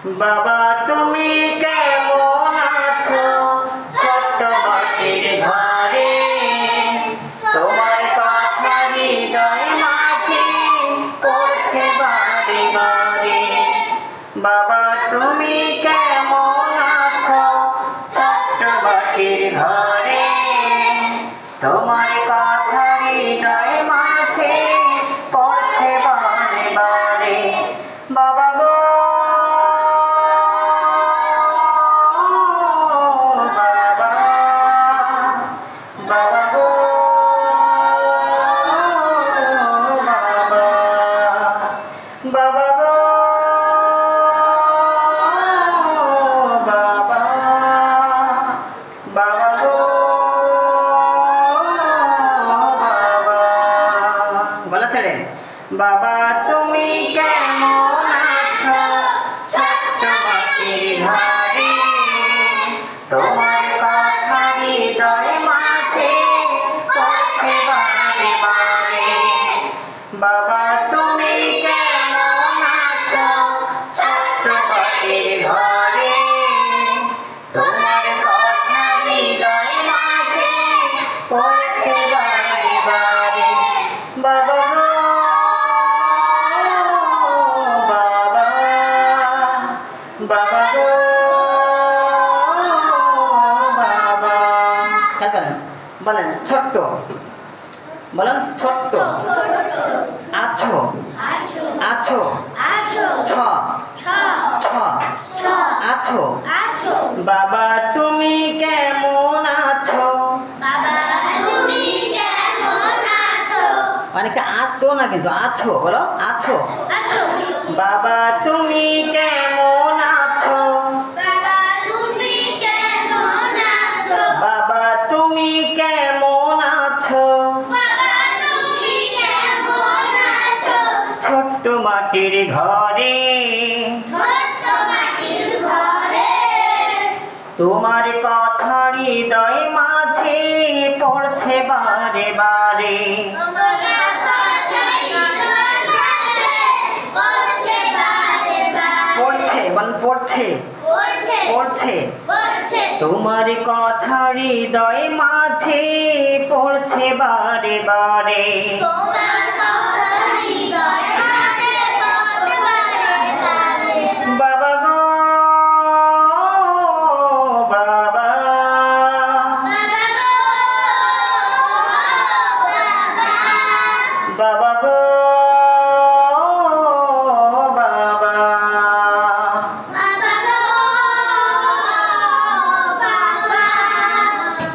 বাবা তুমি কেমন আছো ছোট্ট মাটির ঘরে তোমার কথা হৃদয় মাঝে পড়ছে বারে বারে বাবা তুমি কেমন আছো ছোট্ট মাটির ঘরে তোমার কথা হৃদয় মাঝে পড়ছে বারে বারে বাবা গো বাবা তুমি কেমন আছো ছোট্ট মাটির ঘরে তোমার কথা হৃদয় মাঝে পড়ছে বারে বারে বাবা তুমি কেমন আছো ছোট্ট মাটির ঘরে তোমার কথা হৃদয় মাঝে পড়ছে বারে বারে বাবা বাবা গো বাবা क्या करें বলেন ছোট্ট বলেন ছোট্ট আছো আছো ছ ছ আছো বাবা তুমি কেমন আছো মানে কি আছো না কিন্তু আছো বলো আছো বাবা তুমি কেমন আছো বাবা তুমি কেমন আছো ছোট্ট মাটির ঘরে তোমার কথা হৃদয় মাঝে পড়ছে বারে বারে পড়ছে পড়ছে তোমার কথা হৃদয় মাঝে পড়ছে বারে বারে বাবা গো বাবা বাবা গো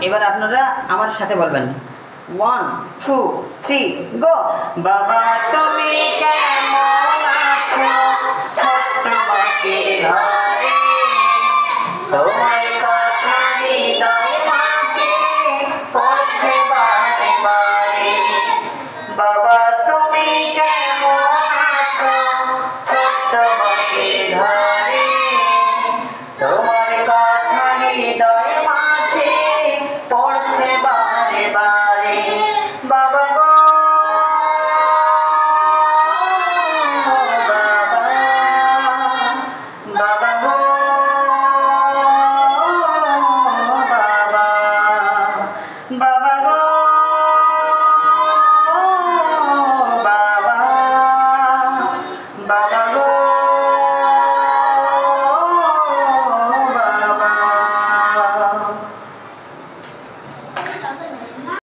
এবার আপনারা আমার সাথে বলবেন 1 2 3 গো বাবা তুমি কেমন